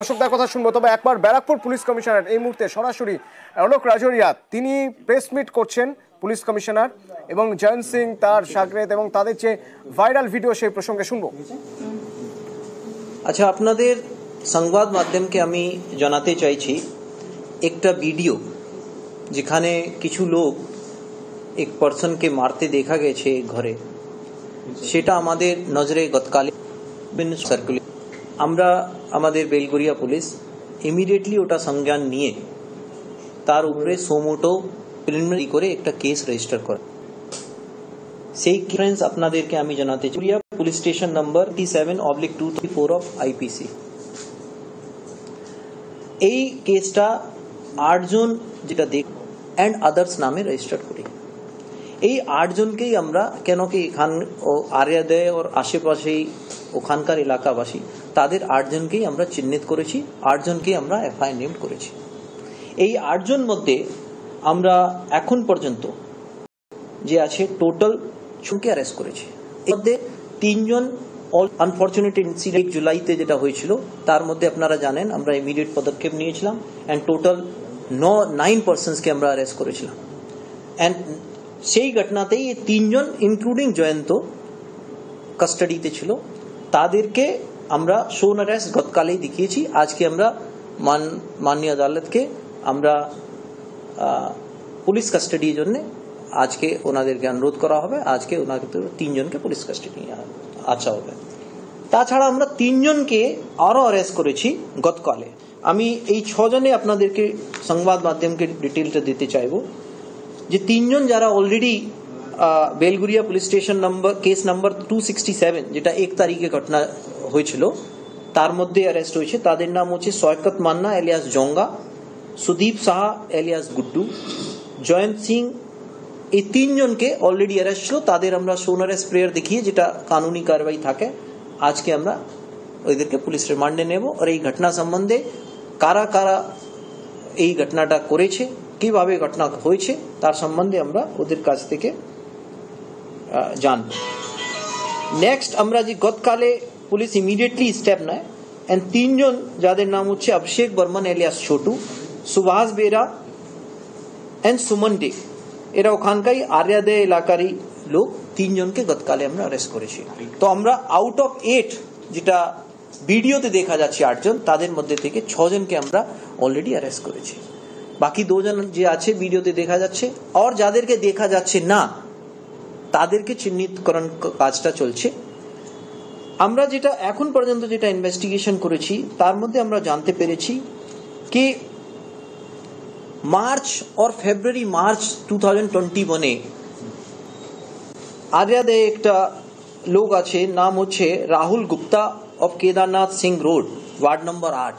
দর্শকদের কথা শুনবো, তবে একবার ব্যারাকপুর পুলিশ কমিশনার এই মুহূর্তে সরাসরি অলোক রাজরিয়া তিনি প্রেস মিট করছেন পুলিশ কমিশনার এবং জয়ন্ত সিং তার সাগরেদ এবং তাদের যে ভাইরাল ভিডিও সেই প্রসঙ্গে শুনবো। আচ্ছা, আপনাদের সংবাদ মাধ্যমকে আমি জানাতে চাইছি একটা ভিডিও যেখানে কিছু লোক এক পার্সনকে মারতে দেখা গেছে ঘরে, সেটা আমাদের নজরে গতকালে সার্কুলেট। আমরা আমাদের বেলগড়িয়া পুলিশ ইমিডিয়েটলি ওটা সংজ্ঞান নিয়ে তার উপরে সোমোটো প্রিলিমিনারি করে একটা কেস রেজিস্টার করে সেই রেফারেন্স আপনাদেরকে আমি জানাতে চাই। Police station number 37/234 of IPC. এই কেসটা 8 জন যেটা দেখ এন্ড আদার্স নামে রেজিস্টার করি। এই 8 জনকেই আমরা কেন কি এখান আরিয়াদয় और আশেপাশেই ওখানকার এলাকাবাসী তাদের 8 জনকেই আমরা চিহ্নিত করেছি, 8 জনকেই আমরা এফআইআর নেম করেছি। এই 8 জন মধ্যে আমরা এখন পর্যন্ত যে আছে টোটাল জনকে অ্যারেস্ট করেছি। এর মধ্যে 3 জন আনফরচুনেট ইনসিডেন্ট জুলাইতে যেটা হয়েছিল তার মধ্যে আপনারা জানেন আমরা ইমিডিয়েট পদক্ষেপ নিয়েছিলাম এন্ড টোটাল 9 পারসনসকে আমরা অ্যারেস্ট করেছিলাম। এন্ড সেই ঘটনাতেই এই 3 জন ইনক্লুডিং জয়ন্ত কাস্টাডিতে ছিল, তাদেরকে আমরা শোন অ্যারেস্ট গতকালেই দেখিয়েছি। আজকে আমরা মাননীয় আদালতকে আমরা পুলিশ কাস্টাডির জন্য আজকে ওনাদেরকে অনুরোধ করা হবে। আজকে ওনাকে 3 জনকে পুলিশ কাস্টাডি আচ্ছা হবে। তাছাড়া আমরা 3 জনকে আরো অ্যারেস্ট করেছি গতকালে। আমি এই 6 জনে আপনাদেরকে সংবাদ মাধ্যমকে ডিটেলটা দিতে চাইবো যে 3 জন যারা already Belgharia police station number case number 267 যেটা 1 তারিখে ঘটনা হয়েছিল তার মধ্যে অ্যারেস্ট হয়েছে। তাদের নাম হচ্ছে সৈকত মান্না এলিয়াস জঙ্গা, সুদীপ সাহা এলিয়াস গুড্ডু, জয়ন্ত সিং। এই 3 জনকে অলরেডি অ্যারেস্ট ছিল, তাদের আমরা শোন অ্যারেস্ট প্রেয়ার দেখিয়ে যেটা কানুনি কারবাই থাকে আজকে আমরা ওদেরকে পুলিশ রিমান্ডে নেব। আর এই ঘটনা সম্বন্ধে কারা কারা এই ঘটনাটা করেছে, কিভাবে ঘটনা হয়েছে তার সম্বন্ধে আমরা ওদের কাছ থেকে জানব। নেক্সট আমরা যে গতকালে পুলিশ ইমিডিয়েটলি স্টেপ নেয় এন্ড 3 জন যাদের নাম হচ্ছে অভিষেক বর্মন এলিয়াস ছোটু, সুভাষ বেরা এন্ড সুমন ডে, এরা ওখানকারই আরিয়াদয় এলাকারই লোক। 3 জনকে গতকালে আমরা অ্যারেস্ট করেছি। তো আমরা আউট অফ 8 যেটা ভিডিওতে দেখা যাচ্ছে 8 জন, তাদের মধ্যে থেকে 6 জনকে আমরা অলরেডি অ্যারেস্ট করেছি। বাকি 2 জন যে আছে ভিডিওতে দেখা যাচ্ছে আর যাদেরকে দেখা যাচ্ছে না তাদেরকে চিহ্নিতকরণ কাজটা চলছে। আমরা যেটা এখন পর্যন্ত যেটা ইনভেস্টিগেশন করেছি তার মধ্যে আমরা জানতে পেরেছি कि मार्च और फरवरी मार्च 2021 आर्यादय एक लोग आछे नाम होच्छे Rahul Gupta of Kedarnath Singh road ward number 8।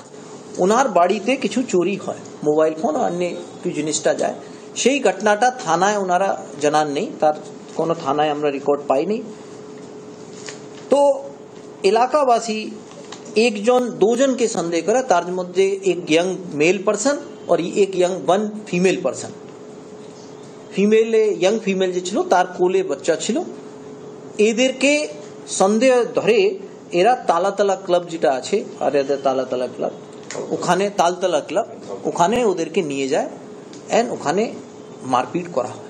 उनार बाड़ीते किछु चोरी हय, मोबाइल फोन और अन्य किछु जिनिसटा जाय। सेई घटनाटा थानाय ओनारा जानान नेই, तार कोनो थानाय आमरा रेकर्ड पाइনি। तो एलाकावासी 1 जन 2 जन के संदेह करे, तार मध्य एक यंग मेल पर्सन और एक यंग 1 ফিমেল पर्सन। ফিমেলে यंग ফিমেল যে ছিল তার কোলে বাচ্চা ছিল। এদেরকে সন্দেহ ধরে এরা তালাতলা ক্লাব যেটা আছে আরিয়াদয় তালাতলা ক্লাব, ওখানে তালতলা ক্লাব, ওখানে ওদেরকে নিয়ে যায় এন্ড ওখানে মারপিট করা হয়।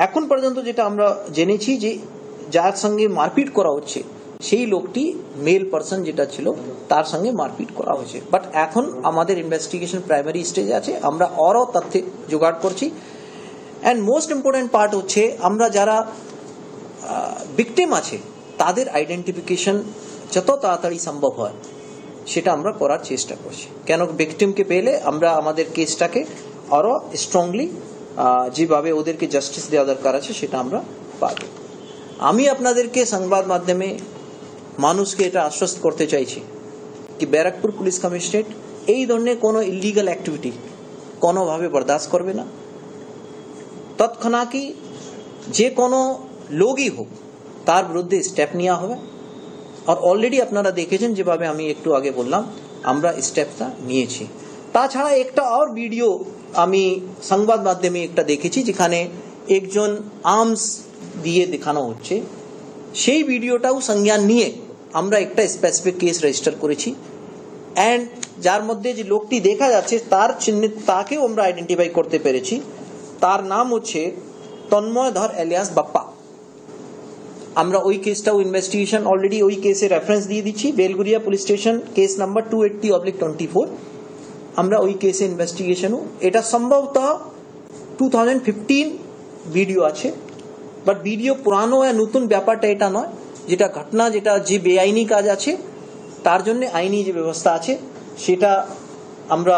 এখন পর্যন্ত যেটা আমরা জেনেছি যে যার সঙ্গে মারপিট করা হচ্ছে সেই লোকটি মেল পারসন যেটা ছিল তার সঙ্গে মারপিট করা হয়েছে। বাট এখন আমাদের ইনভেস্টিগেশন প্রাইমারি স্টেজে আছে, আমরা আরো তথ্য জোগাড় করছি। এন্ড মোস্ট ইম্পর্টেন্ট পার্ট হচ্ছে আমরা যারা ভিকটিম আছে তাদের আইডেন্টিফিকেশন যত তাড়াতাড়ি সম্ভব হয় সেটা আমরা করার চেষ্টা করছি। কেন ভিকটিমকে পেলে আমরা আমাদের কেসটাকে আরো স্ট্রংলি যেভাবে ওদেরকে জাস্টিস দেওয়া দরকার আছে সেটা আমরা পাবো। আমি আপনাদেরকে সংবাদ মাধ্যমে মানুষকে এটা আশ্বস্ত করতে চাইছি कि ব্যারাকপুর পুলিশ কমিশনারেট এই ধরনের কোনো ইলিগাল অ্যাক্টিভিটি কোনোভাবে বরদাস্ত করবে না। তৎক্ষণাৎই যে কোনো লোকই হোক তার বিরুদ্ধে স্টেপ নেওয়া হবে। আর অলরেডি আপনারা দেখেছেন যেভাবে আমি একটু আগে বললাম আমরা স্টেপটা নিয়েছি। তাছাড়া একটা আর ভিডিও আমি সংবাদ মাধ্যমে একটা দেখেছি যেখানে একজন আর্মস দিয়ে দেখানো হচ্ছে, সেই ভিডিওটাও সংজ্ঞান নিয়ে আমরা একটা স্পেসিফিক কেস রেজিস্টার করেছি অ্যান্ড যার মধ্যে যে লোকটি দেখা যাচ্ছে তার চিহ্নিত তাকেও আমরা আইডেন্টিফাই করতে পেরেছি। তার নাম হচ্ছে তন্ময় ধর এলিয়াস বাপ্পা। আমরা ওই কেসটাও ইনভেস্টিগেশন অলরেডি ওই কেসে রেফারেন্স দিয়ে দিচ্ছি, Belgharia police station case number 280/24। আমরা ওই কেসে ইনভেস্টিগেশনও, এটা সম্ভবত 2015 ভিডিও আছে, বাট ভিডিও পুরানো আর নতুন ব্যাপারটা এটা নয়। যেটা ঘটনা, যেটা যে বেআইনি কাজ আছে তার জন্য আইনি যে ব্যবস্থা আছে সেটা আমরা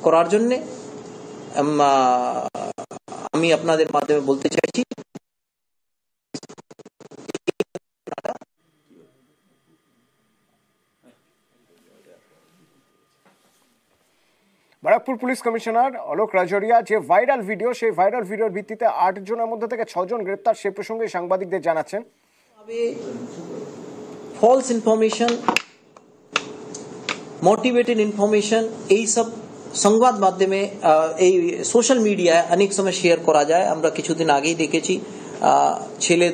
করার জন্য আমি আপনাদের মাধ্যমে বলতে চাইছি ব্যারাকপুর পুলিশ কমিশনার অলোক রাজরিয়া যে ভাইরাল ভিডিও, সেই ভাইরাল ভিডিওর ভিত্তিতে 8 জনের মধ্যে থেকে 6 জন গ্রেপ্তার, সে প্রসঙ্গে সাংবাদিকদের জানাচ্ছেন। ফলস ইনফরমেশন, মোটিভেটেড ইনফরমেশন, এই সব সংবাদ মাধ্যমে এই সোশ্যাল মিডিয়ায় অনেক সময় শেয়ার করা যায়। আমরা কিছুদিন আগেই দেখেছি ছেলে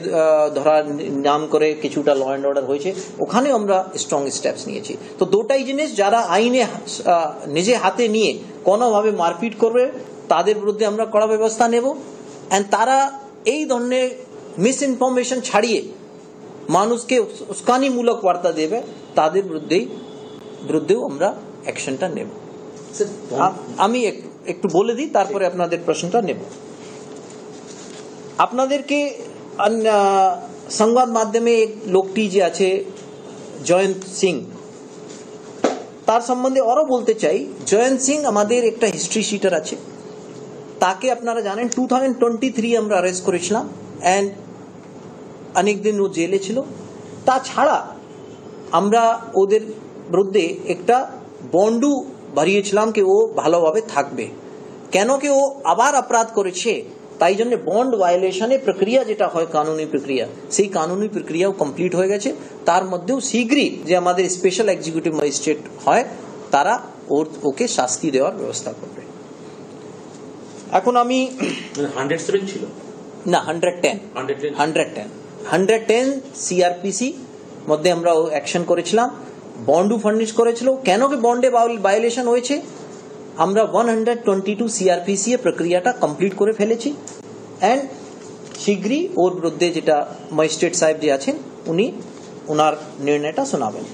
ধরার নাম করে কিছুটা ল অ্যান্ড অর্ডার হয়েছে, ওখানেও আমরা স্ট্রং স্টেপস নিয়েছি। তো দুটাই জিনিস, যারা আইনে নিজে হাতে নিয়ে কোনোভাবে মারপিট করবে তাদের বিরুদ্ধে আমরা কড়া ব্যবস্থা নেব, অ্যান্ড তারা এই ধরনের মিস ইনফরমেশন ছাড়িয়ে মানুষকে উস্কানিমূলক বার্তা দেবে তাদের বিরুদ্ধেও আমরা অ্যাকশনটা নেব। আমি একটু বলে দিই, তারপরে আপনাদের প্রশ্নটা নেব। আপনাদেরকে সংবাদ মাধ্যমে এক লোকটি যে আছে জয়ন্ত সিং, তার সম্বন্ধে আরো বলতে চাই। জয়ন্ত সিং আমাদের একটা হিস্ট্রি শিটার আছে, তাকে আপনারা জানেন 2023 আমরা অ্যারেস্ট করেছিলাম, অ্যান্ড অনেকদিন ও জেলে ছিল। তাছাড়া আমরা ওদের বিরুদ্ধে একটা বন্ডও ভরিয়েছিলাম কি ও ভালোভাবে থাকবে, কেন কি ও আবার অপরাধ করেছে, তাই জন্য বন্ড ভায়োলেশনের প্রক্রিয়া যেটা হয় কানুনি প্রক্রিয়া, সেই কানুনি প্রক্রিয়াও কমপ্লিট হয়ে গেছে। তার মধ্যেও শীঘ্রই যে আমাদের স্পেশাল এক্সিকিউটিভ ম্যাজিস্ট্রেট হয় তারা ওকে শাস্তি দেওয়ার ব্যবস্থা করবে। এখন আমি 107 ছিল না 110 সিআরপিসি মধ্যে আমরা অ্যাকশন করেছিলাম, বন্ডও ফার্নিশ করেছিল। কেন কি বন্ডে ভায়োলেশন হয়েছে, আমরা 122 সিআরপিসি এর প্রক্রিয়াটা কমপ্লিট করে ফেলেছি, অ্যান্ড শীঘ্রই ওর বিরুদ্ধে যেটা ম্যাজিস্ট্রেট সাহেব যে আছেন উনি ওনার নির্ণয়টা শোনাবেন।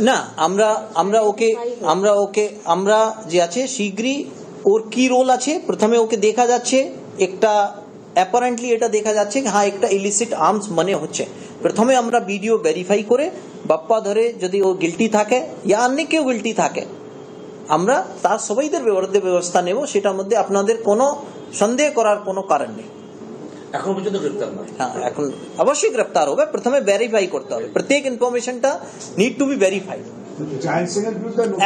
না, আমরা যে আছে শীঘ্রই ওর কি রোল আছে, প্রথমে ওকে দেখা যাচ্ছে একটা অ্যাপারেন্টলি এটা দেখা যাচ্ছে হ্যাঁ একটা ইলিসিট আর্মস মনে হচ্ছে। প্রথমে আমরা ভিডিও ভেরিফাই করে বাপ্পা ধরে যদি ও গিল্টি থাকে ইয়া অন্য কেউ গিল্টি থাকে, আমরা তার সবাইদের বিরুদ্ধে ব্যবস্থা নেব, সেটার মধ্যে আপনাদের কোনো সন্দেহ করার কোনো কারণ নেই। এখন পর্যন্ত গ্রেফতার নয়? হ্যাঁ, এখন অবশ্যই গ্রেফতার হবে। প্রথমে ভেরিফাই করতে হবে, প্রত্যেক ইনফরমেশনটা নিড টু বি ভেরিফাইড।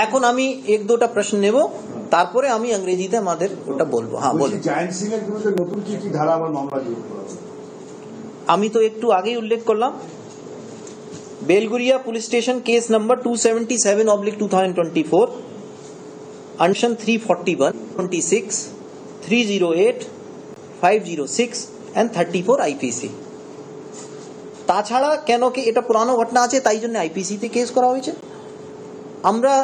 এখন আমি এক দুটা প্রশ্ন নেব, তারপরে আমি ইংরেজিতে আমাদের ওটা বলবো। হ্যাঁ বলুন। জায়েন্ট সিং এর বিরুদ্ধে নতুন কি কি ধারা বা মামলা যোগ করা হবে? আমি তো একটু আগেই উল্লেখ করলাম, Belgharia police station case number 277/2024, আনশন 341, 26, 308, 506 and 34 IPC. তাছাড়া কেন কি এটা পুরানো ঘটনা আছে তাই জন্য আইপিসি তে কেস করা হয়েছে। আমরা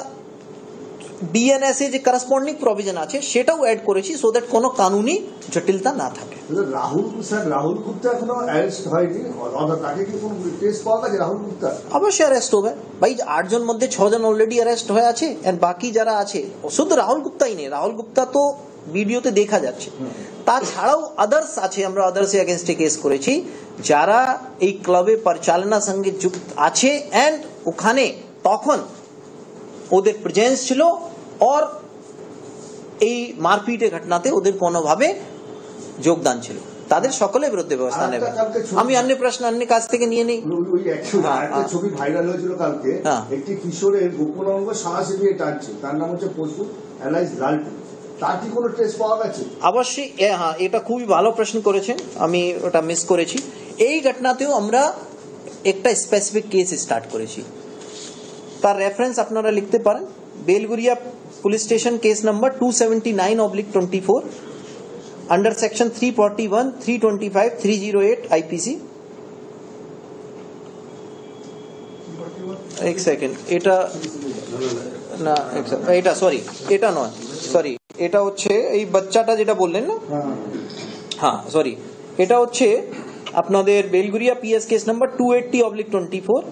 ডিএনএস এ যে করসপন্ডিং প্রভিশন আছে সেটাও অ্যাড করেছি, সো দ্যাট কোনো কানুনি জটিলতা না থাকে। রাহুল গুপ্তা এখনো অ্যারেস্ট হয়নি, তাকে কি কোনো কেস পাওয়া গেছে? রাহুল গুপ্তা অবশ্যই অ্যারেস্ট হবে ভাই, 8 জন মধ্যে 6 জন অলরেডি অ্যারেস্ট হয়ে আছে, এন্ড বাকি যারা আছে শুধু রাহুল গুপ্তাই নেই, রাহুল গুপ্তা তো ভিডিওতে দেখা যাচ্ছে, তাছাড়াও আদার্স আছে, আমরা আদার্স এগেনস্টে কেস করেছি যারা এই ক্লাবে পরিচালনা সঙ্গে যুক্ত আছে, এন্ড ওখানে তখন ওদের প্রেজেন্স ছিল, और এই মারপিটের ঘটনাতে ওদের কোনোভাবে যোগদান ছিল, তাদের সকলের বিরুদ্ধে ব্যবস্থা নেবে। আমি অন্য প্রশ্ন অন্য কাছ থেকে নিয়ে নেই। একটা ছবি ভাইরাল হয়েছিল কালকে, একটি কিশোরের গোপন অঙ্গ সাহসী দিয়ে টানছে, তার নাম হচ্ছে পশু এলাইজ লালটু, তার কি কোনো টেস্ট পাওয়া গেছে? অবশ্যই, হ্যাঁ এটা খুবই ভালো প্রশ্ন করেছেন, আমি ওটা মিস করেছি। এই ঘটনাতেও আমরা একটা স্পেসিফিক কেস স্টার্ট করেছি, তার রেফারেন্স আপনারা লিখতে পারেন, Belgharia police station case number 279/24, under section 341, 325, 308 IPC. एक सेकेंड, এটা না এটা সরি এটা নয়, সরি এটা হচ্ছে এই বাচ্চাটা যেটা বললেন না, হ্যাঁ সরি, এটা হচ্ছে আপনাদের বেলগুড়িয়া পিএস কেস নাম্বার 280/24,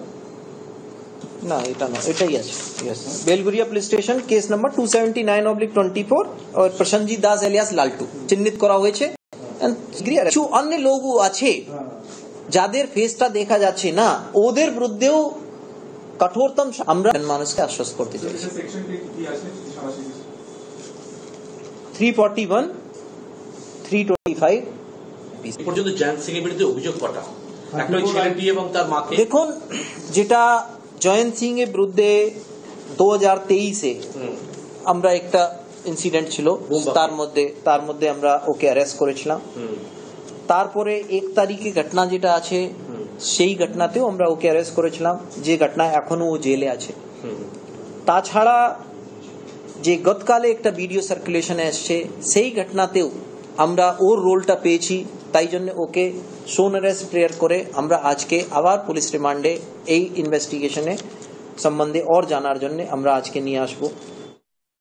না এটা না, এটাই আছে, yes Belgharia police station case number 279/24 और প্রসেনজিৎ দাস এলিয়াস লালটু চিহ্নিত করা হয়েছে। কিছু অন্য লোক আছে যাদের ফেসটা দেখা যাচ্ছে না, ওদের বিরুদ্ধেও কঠোরতম আমরা মানুষকে আশ্বস্ত করতে চাই। 341, 325 পর্যন্ত জয়ন্ত সিং এর বিরুদ্ধে অভিযোগ করা একটা ওই ছেলেটি এবং তার মাকে। দেখুন, যেটা জয়ন্ত সিং এর বিরুদ্ধে 2023-এ আমরা একটা ইনসিডেন্ট ছিল, তার মধ্যে আমরা ওকে অ্যারেস্ট করেছিলাম। তারপরে 1 তারিখে ঘটনা যেটা আছে, সেই ঘটনাতেও আমরা ওকে অ্যারেস্ট করেছিলাম, যে ঘটনা এখনো ও জেলে আছে। তাছাড়া যে গতকালে একটা ভিডিও সার্কুলেশনে এসছে, সেই ঘটনাতেও আমরা ওর রোলটা পেয়েছি, তাই জন্য ওকে শোন অ্যারেস্ট প্রেয়ার করে আমরা আজকে আবার পুলিশ রিমান্ডে এই ইনভেস্টিগেশনে সম্বন্ধে और জানার জন্য আমরা আজকে নিয়ে আসবো।